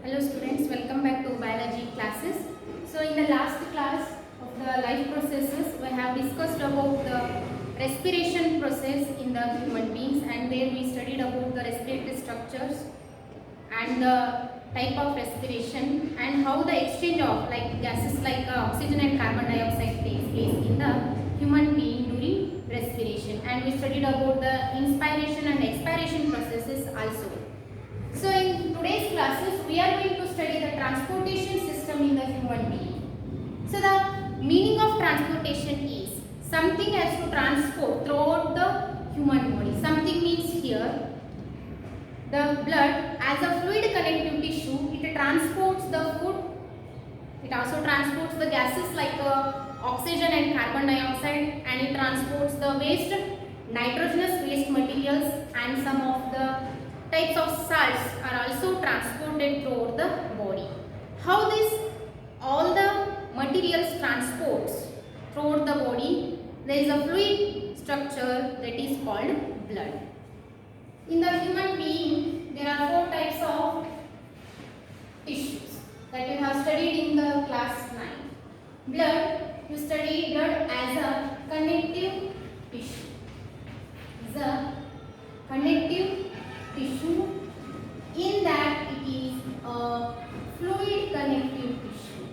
Hello students, welcome back to biology classes. So in the last class of the life processes, we have discussed about the respiration process in the human beings, and there we studied about the respiratory structures and the type of respiration and how the exchange of like gases like oxygen and carbon dioxide takes place in the human being during respiration, and we studied about the inspiration and expiration processes also. So in today's classes, we are going to study the transportation system in the human being. So the meaning of transportation is something has to transport throughout the human body. Something means here the blood as a fluid connective tissue, it transports the food. It also transports the gases like oxygen and carbon dioxide, and it transports the waste, nitrogenous waste materials, and some of the types of salts are also transported throughout the body. How this all the materials transports throughout the body? There is a fluid structure that is called blood. In the human being, there are four types of tissues that you have studied in the class 9. Blood, you study blood as a connective tissue. Is a connective tissue. In that it is a fluid connective tissue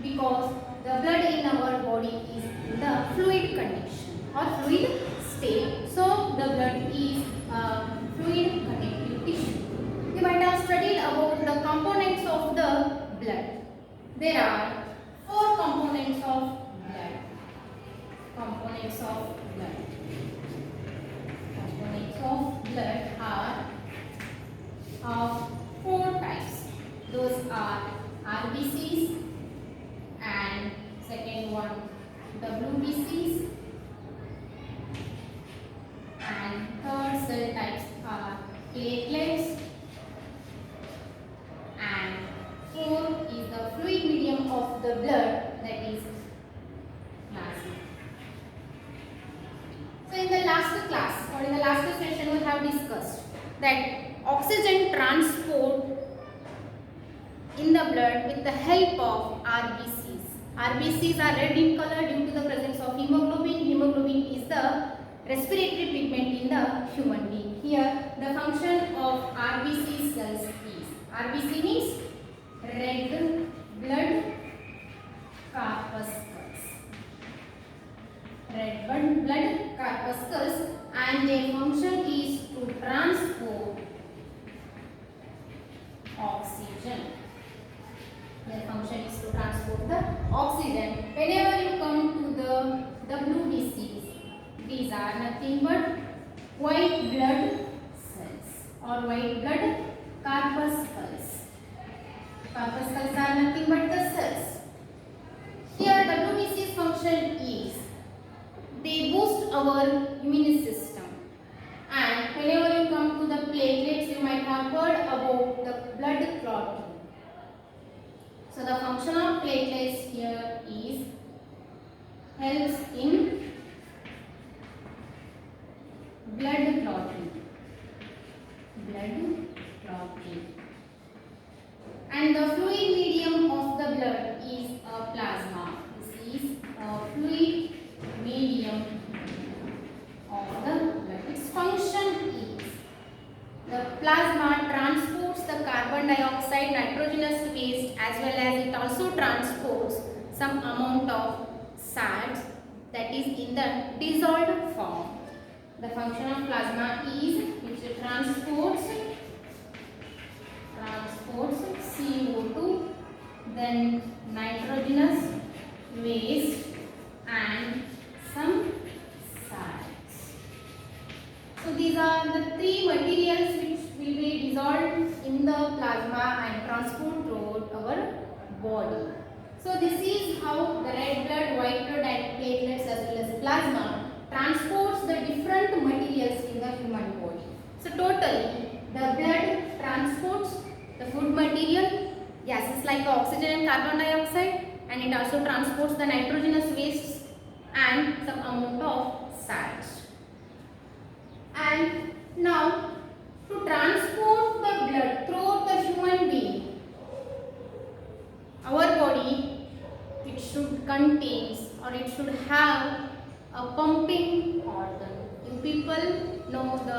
because the blood in our body is in the fluid condition or fluid state. So the blood is a fluid connective tissue. You might have studied about the components of the blood. There are four components of blood. Components of blood. Components of blood are of four types. Those are RBCs and second one WBCs, and third cell types are platelets, and fourth is the fluid medium of the blood, that is plasma. So in the last class or in the last session we have discussed that oxygen transport in the blood with the help of RBCs. RBCs are red in color due to the presence of hemoglobin. Hemoglobin is the respiratory pigment in the human being. Here the function of RBC cells is, RBC means red blood corpuscles. Red blood corpuscles, and their function is to transport oxygen. Their function is to transport the oxygen. Whenever you come to the WBCs, these are nothing but white blood cells or white blood corpuscles. Corpuscles are nothing but the cells. Here WBC's function is they boost our immune system. And whenever you come to the platelets, you might have heard about the blood clotting. So the function of platelets here is helps in blood clotting. Blood clotting. And the fluid medium of the blood is a plasma. This is a fluid medium of the blood. Its function is the plasma transports the carbon dioxide, nitrogenous waste, as well as it also transports some amount of salts that is in the dissolved form. The function of plasma is which transports CO2, then nitrogenous waste and some salts. So these are the three materials which will be dissolved in the plasma and transport throughout our body. So this is how the red blood, white blood and platelets as well as plasma transports the different materials in the human body. So totally the blood transports the food material, gases like oxygen and carbon dioxide, and it also transports the nitrogenous wastes and some amount of salts. And now to transport the blood throughout the human being,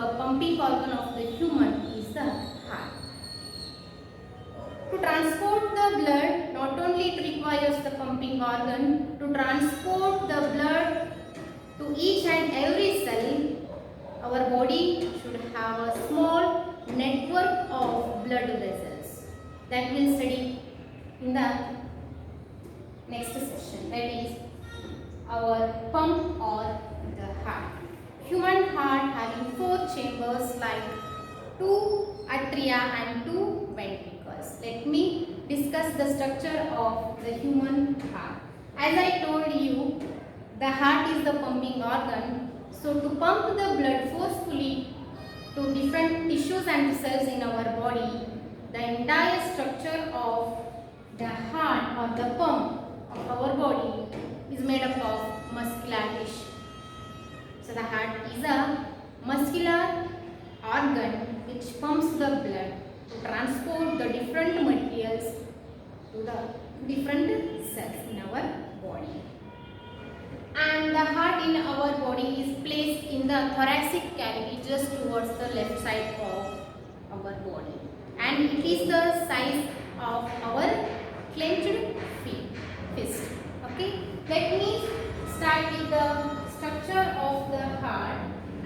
the pumping organ of the human is the heart. To transport the blood, not only it requires the pumping organ, to transport the blood to each and every cell, our body should have a small network of blood vessels. That we'll study in the next session. That is our pump or the heart. Human heart having 4 chambers like 2 atria and 2 ventricles. Let me discuss the structure of the human heart. As I told you, the heart is the pumping organ. So to pump the blood forcefully to different tissues and cells in our body, the entire structure of the heart or the pump of our body is made up of muscular tissue. So the heart is a muscular organ which pumps the blood to transport the different materials to the different cells in our body. And the heart in our body is placed in the thoracic cavity just towards the left side of our body, and it is the size of our clenched fist. Okay, let me start with the structure of the heart.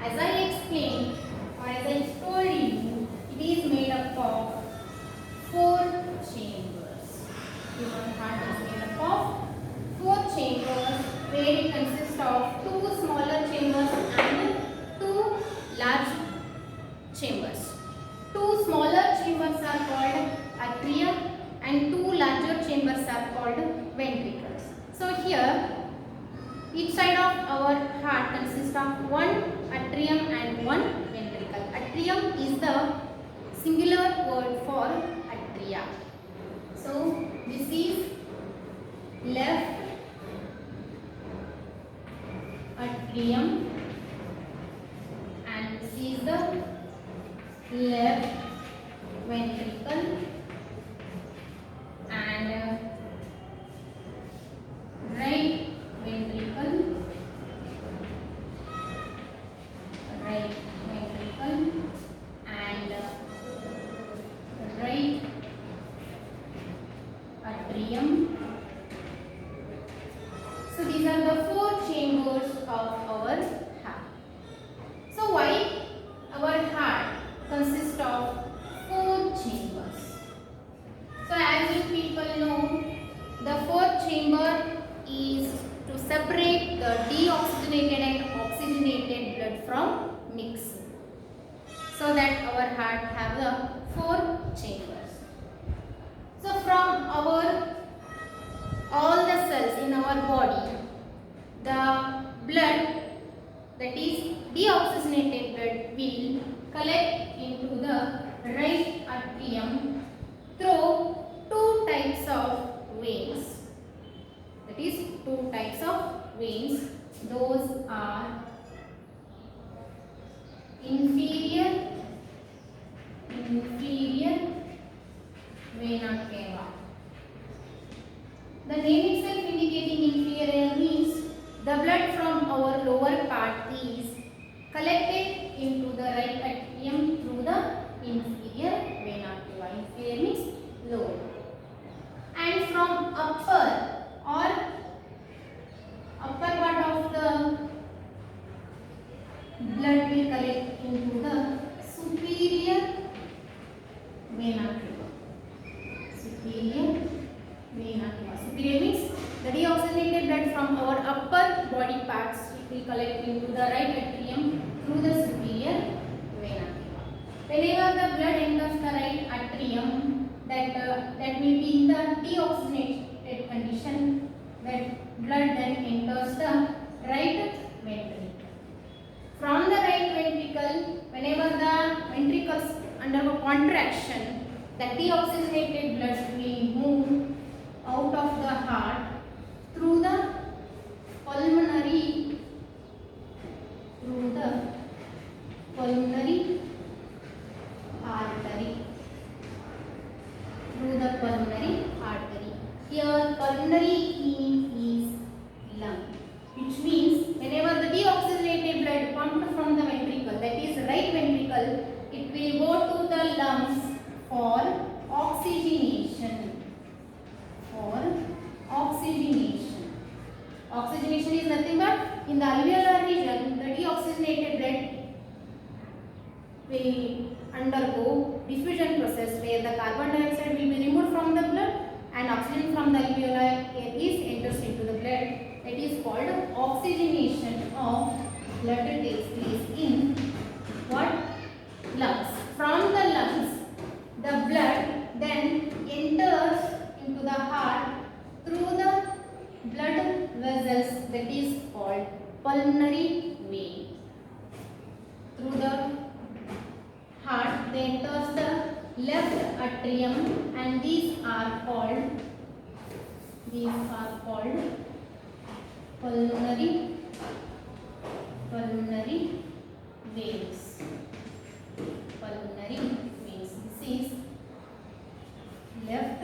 As I explained or as I told you, it is made up of 4 chambers. Human heart is made up of 4 chambers, where it consists of 2 smaller chambers and 2 large chambers. 2 smaller chambers are called atria and 2 larger chambers are called ventricles. So here, each side of our heart consists of 1 atrium and 1 ventricle. Atrium is the singular word for atria. So this is left atrium and this is the left ventricle and right ventricle, right ventricle and right atrium. So these are the 4 chambers of our heart. So why our heart consists of 4 chambers? So as you people know, the 4th chamber is to separate the deoxygenated and oxygenated blood from mixing, so that our heart have the 4 chambers. So from our all the cells in our body, the blood, that is deoxygenated blood, will collect into the right atrium through 2 types of veins. That is 2 types of veins. Those are inferior vena cava. The name itself indicating inferior means the blood from our lower part is collected into the right atrium through the inferior vena cava. Inferior means lower. And from upper part of the blood will collect into the superior vena cava. Superior vena cava. Superior means the deoxygenated blood from our upper body parts, it will collect into the right atrium through the superior vena cava. Whenever the blood enters the right atrium, that will be in the deoxygenated condition, that blood then enters the right ventricle. From the right ventricle, whenever the ventricles undergo contraction, the deoxygenated blood will move out of the heart through the pulmonary artery. Through the pulmonary artery. Here pulmonary means is lung, which means whenever the deoxygenated blood pumped from the ventricle ventricle, that is right ventricle, it will go to the lungs for oxygenation. For oxygenation. Oxygenation is nothing but in the alveolar region, the deoxygenated blood will undergo diffusion process where the carbon dioxide will be removed from the blood and oxygen from the alveolar air is enters into the blood. That is called oxygenation of blood takes place in what? Lungs. From the lungs, the blood then enters into the heart through the blood vessels, that is called pulmonary vein. Through the heart, they enters the left atrium, and these are called pulmonary veins. Pulmonary veins. This is left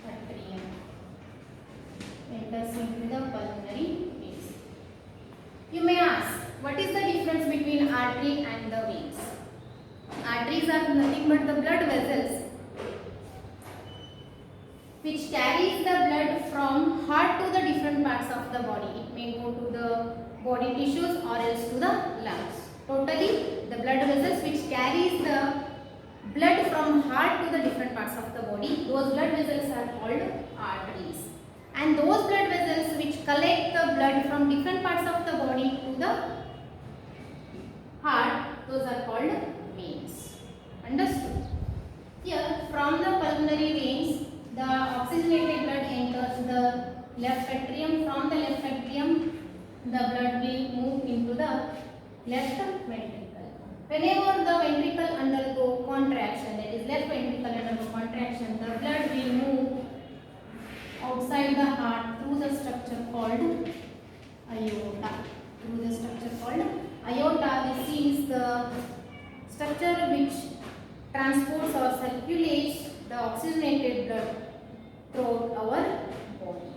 atrium. Enters into the pulmonary veins. You may ask, what is the difference between artery and the veins? Arteries are nothing but the blood vessels which carries the blood from heart to the different parts of the body. It may go to the body tissues or else to the lungs. Totally, the blood vessels which carries the blood from heart to the different parts of the body, those blood vessels are called arteries. And those blood vessels which collect the blood from different parts of the body to the heart, those are called veins. Understood? Here, from the pulmonary veins, the oxygenated blood enters the left atrium. From the left atrium, the blood will move into the left ventricle. Whenever the ventricle undergo contraction, that is left ventricle undergo contraction, the blood will move outside the heart through the structure called aorta. Through the structure called aorta. This is the structure which transports or circulates the oxygenated blood throughout our body.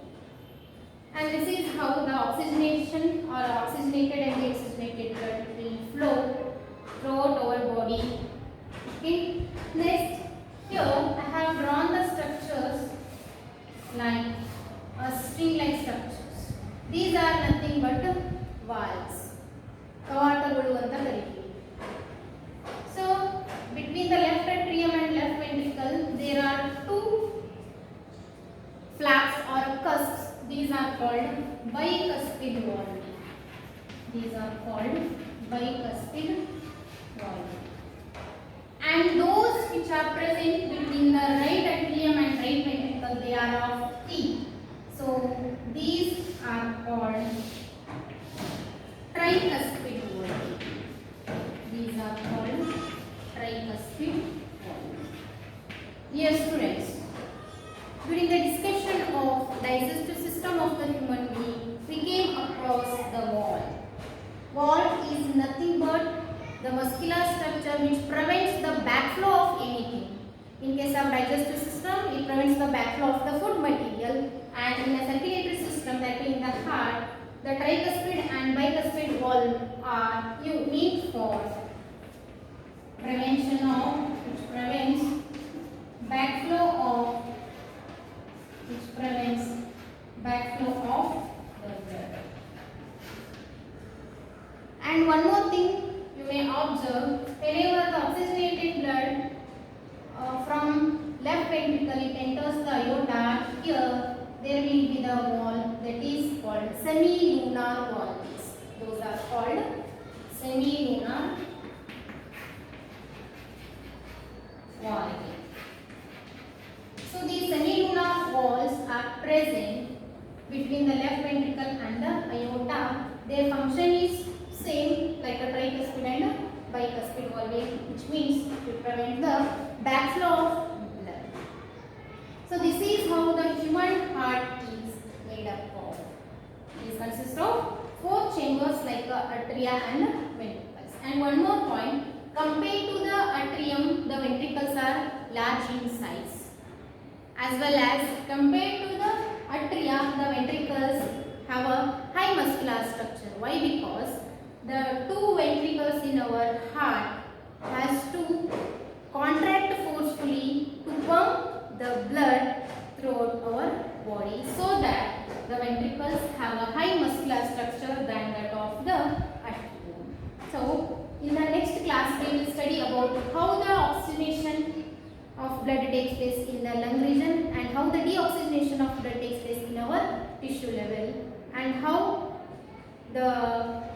And this is how the oxygenation or oxygenated and deoxygenated blood will flow throughout our body. Okay. Next, here I have drawn the structures like a string-like structures. These are nothing but valves. ಕವಾಟಗಳು ಅಂತ ಕರೀತೀವಿ. So between the left atrium and left ventricle, there are two flaps or cusps. These are called bicuspid valve. These are called bicuspid valve. And those which are present between the right atrium and right ventricle, they are of T. So these are called tricuspid valve. These are called tricuspid valve. Dear students, during the discussion of digestive system of the human being, we came across the wall. Wall is nothing but the muscular structure which prevents the backflow of anything. In case of digestive system, it prevents the backflow of the food material, and in a circulatory system, that is in the heart, the tricuspid and bicuspid valve are unique for prevention of, which prevents backflow of the blood. And one more thing you may observe, whenever the oxygenated blood from left ventricle it enters the aorta, here there will be the wall that is called semilunar valves. Those are called semilunar valves. So these semilunar valves are present between the left ventricle and the aorta. Their function is same like a tricuspid and a bicuspid valve, which means to prevent the backflow of blood. So this is how the human heart is made up of. It consists of 4 chambers like atria and ventricles. And one more point, compared to the atrium, the ventricles are large in size. As well as compared to the atria, the ventricles have a high muscular structure. Why? Because the two ventricles in our heart has to contract forcefully to pump the blood throughout our body so that the ventricles have a high muscular structure than that of the heart bone. So, in the next class we will study about how the oxygenation of blood takes place in the lung region and how the deoxygenation of blood takes place in our tissue level and how the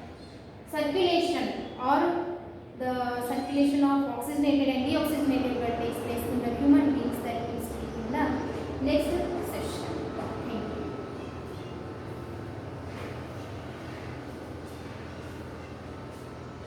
circulation or the circulation of oxygenated and deoxygenated blood takes place in the human beings that we speak in the next